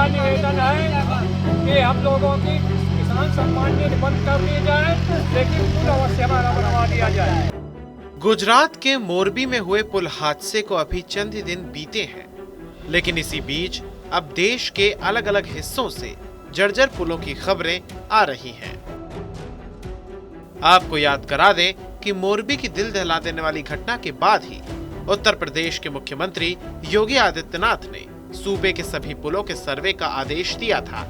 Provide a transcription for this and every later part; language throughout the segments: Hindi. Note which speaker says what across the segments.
Speaker 1: मेरा निवेदन है कि हम लोगों की किसान सम्मान निधि बंद कर दी जाए, लेकिन पुल अवश्य हमारा बनवा दिया जाए।
Speaker 2: गुजरात के मोरबी में हुए पुल हादसे को अभी चंद ही दिन बीते हैं, लेकिन इसी बीच अब देश के अलग अलग हिस्सों से जर्जर पुलों की खबरें आ रही हैं। आपको याद करा दें कि मोरबी की दिल दहला देने वाली घटना के बाद ही उत्तर प्रदेश के मुख्यमंत्री योगी आदित्यनाथ ने सूबे के सभी पुलों के सर्वे का आदेश दिया था।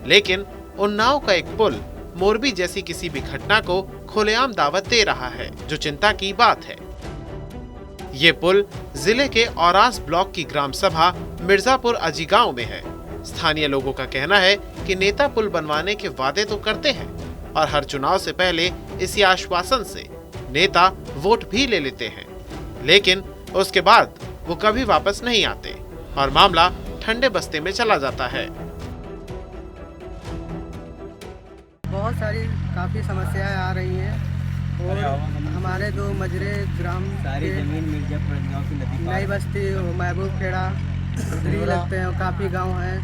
Speaker 2: लेकिन उन्नाव का एक पुल मोरबी जैसी किसी भी घटना को खुलेआम दावत दे रहा है, जो चिंता की बात है। ये पुल जिले के औरास ब्लॉक की ग्राम सभा मिर्जापुर अजीगांव में है। स्थानीय लोगों का कहना है कि नेता पुल बनवाने के वादे तो करते हैं और हर चुनाव से पहले इसी आश्वासन से नेता वोट भी ले लेते हैं, लेकिन उसके बाद वो कभी वापस नहीं आते और मामला ठंडे बस्ते में चला जाता है।
Speaker 3: बहुत सारी काफ़ी समस्याएं आ रही हैं और हमारे जो मजरे ग्राम
Speaker 4: सारी जमीन मिर्जापुर गांव की नदी
Speaker 3: नई बस्ती महबूब खेड़ा उधरी लगते हैं, काफ़ी गांव हैं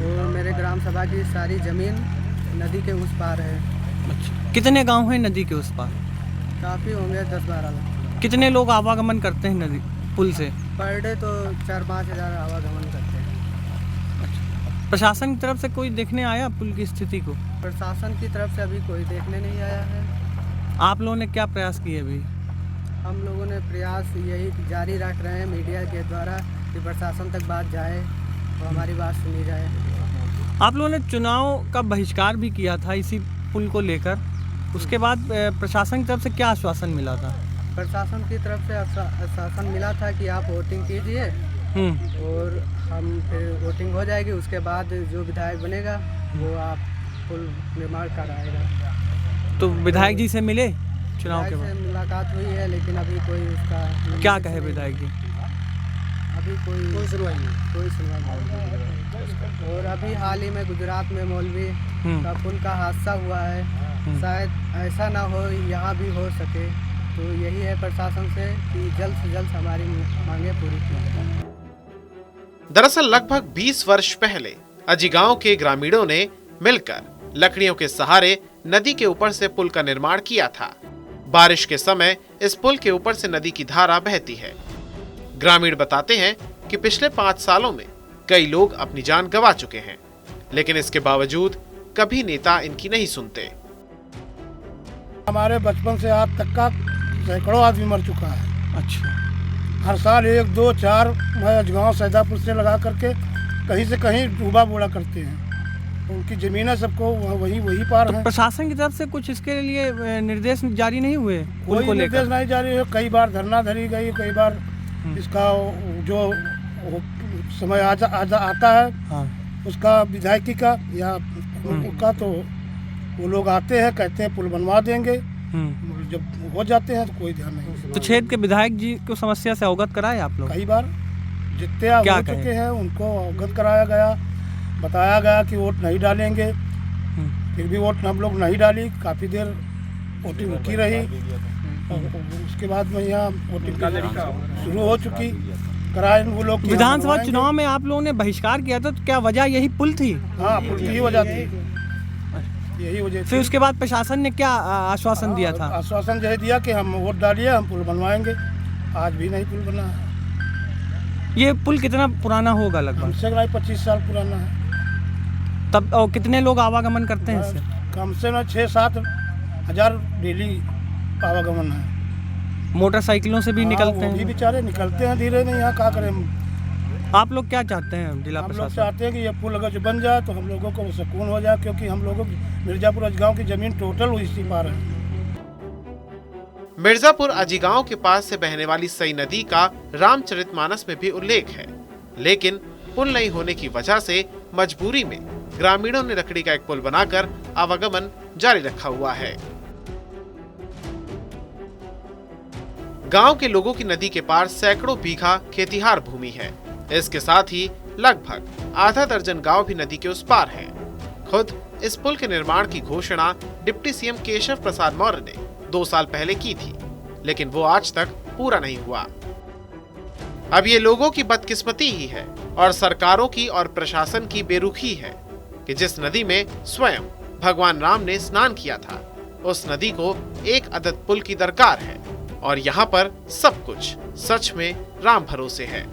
Speaker 3: और मेरे ग्राम सभा की सारी ज़मीन नदी के उस पार है।
Speaker 4: अच्छा, कितने गांव हैं नदी के उस पार?
Speaker 3: काफ़ी होंगे 10-12 लोग।
Speaker 4: कितने लोग आवागमन करते हैं नदी पुल से?
Speaker 3: पर डे तो 4-5 हज़ार आवागमन करते हैं।
Speaker 4: अच्छा, प्रशासन की तरफ से कोई देखने आया पुल की स्थिति को?
Speaker 3: प्रशासन की तरफ से अभी कोई देखने नहीं आया है।
Speaker 4: आप लोगों ने क्या प्रयास किए अभी?
Speaker 3: हम लोगों ने प्रयास यही जारी रख रहे हैं मीडिया के द्वारा कि प्रशासन तक बात जाए और हमारी बात सुनी जाए।
Speaker 4: आप लोगों ने चुनाव का बहिष्कार भी किया था इसी पुल को लेकर, उसके बाद प्रशासन की तरफ से क्या आश्वासन मिला था?
Speaker 3: प्रशासन की तरफ से आश्वासन मिला था कि आप वोटिंग कीजिए और हम फिर वोटिंग हो जाएगी, उसके बाद जो विधायक बनेगा वो आप पुल निर्माण कराएगा।
Speaker 4: तो विधायक जी से मिले चुनाव के
Speaker 3: विधायक
Speaker 4: बाद?
Speaker 3: से मुलाकात हुई है, लेकिन अभी कोई उसका
Speaker 4: क्या कहे विधायक जी?
Speaker 3: अभी कोई सुनवाई नहीं। और अभी हाल ही में गुजरात में मौलवी का पुल का हादसा हुआ है, शायद ऐसा ना हो यहाँ भी हो सके, तो यही है प्रशासन से कि जल्द से जल्द हमारी मांगे पूरी की जाए।
Speaker 2: दरअसल लगभग 20 वर्ष पहले अजीगांव के ग्रामीणों ने मिलकर लकड़ियों के सहारे नदी के ऊपर से पुल का निर्माण किया था। बारिश के समय इस पुल के ऊपर से नदी की धारा बहती है। ग्रामीण बताते हैं कि पिछले 5 सालों में कई लोग अपनी जान गंवा चुके हैं, लेकिन इसके बावजूद कभी नेता इनकी नहीं सुनते।
Speaker 5: हमारे बचपन से आज तक का सैकड़ों आदमी मर चुका है।
Speaker 4: अच्छा,
Speaker 5: हर साल 1, 2, 4 मैं अजगांव सैदापुर से लगा करके कहीं से कहीं डूबा बोला करते हैं। उनकी जमीनें सबको वही पार
Speaker 4: तो
Speaker 5: है।
Speaker 4: प्रशासन की तरफ से कुछ इसके लिए निर्देश जारी नहीं हुए?
Speaker 5: कोई निर्देश नहीं जारी है। कई बार धरना धरी गई, कई बार इसका जो समय आता है उसका विधायकी का या उनका, तो वो लोग आते हैं कहते हैं पुल बनवा देंगे, जब हो जाते हैं तो कोई ध्यान नहीं।
Speaker 4: तो क्षेत्र के विधायक जी को समस्या से अवगत कराए आप लोग?
Speaker 5: कई बार जितने हो चुके हैं उनको अवगत कराया गया, बताया गया कि वोट नहीं डालेंगे, फिर भी वोट हम लोग नहीं डाली। काफ़ी देर वोटिंग रुकी रही और उसके बाद में यहाँ वोटिंग शुरू हो चुकी, कराए वो लोग।
Speaker 4: विधानसभा चुनाव में आप लोगों ने बहिष्कार किया था, तो क्या वजह यही पुल थी?
Speaker 5: हाँ, पुल की ही वजह थी, यही वजह थी।
Speaker 4: फिर उसके बाद प्रशासन ने क्या आश्वासन दिया था?
Speaker 5: आश्वासन यही दिया कि हम वोट डालिए, हम पुल बनवाएंगे। आज भी नहीं पुल बना है।
Speaker 4: ये पुल कितना पुराना होगा लगभग?
Speaker 5: हमसे 25 साल पुराना है।
Speaker 4: तब और कितने लोग आवागमन करते हैं इससे?
Speaker 5: कम से कम 6-7 हज़ार डेली आवागमन है।
Speaker 4: मोटरसाइकिलों से भी निकलते
Speaker 5: वो भी
Speaker 4: हैं?
Speaker 5: बेचारे निकलते हैं धीरे नहीं, यहाँ क्या करें।
Speaker 4: आप लोग क्या चाहते हैं जिला
Speaker 5: हम लोग
Speaker 4: प्रशासन?
Speaker 5: चाहते हैं कि ये पुल अगर जो बन जाए तो हम लोगों को सुकून हो जाए, क्योंकि हम लोगों की मिर्जापुर अजगांव की जमीन टोटल इसी पार है।
Speaker 2: मिर्जापुर अजीगांव के पास से बहने वाली सई नदी का रामचरितमानस में भी उल्लेख है, लेकिन पुल नहीं होने की वजह से मजबूरी में ग्रामीणों ने लकड़ी का एक पुल बनाकर आवागमन जारी रखा हुआ है। गांव के लोगों की नदी के पार सैकड़ों बीघा खेतिहार भूमि है। इसके साथ ही लगभग आधा दर्जन गांव भी नदी के उस पार हैं। खुद इस पुल के निर्माण की घोषणा डिप्टी सीएम केशव प्रसाद मौर्य ने 2 साल पहले की थी, लेकिन वो आज तक पूरा नहीं हुआ। अब ये लोगों की बदकिस्मती ही है और सरकारों की और प्रशासन की बेरुखी है कि जिस नदी में स्वयं भगवान राम ने स्नान किया था, उस नदी को एक अदद पुल की दरकार है और यहाँ पर सब कुछ सच में राम भरोसे है।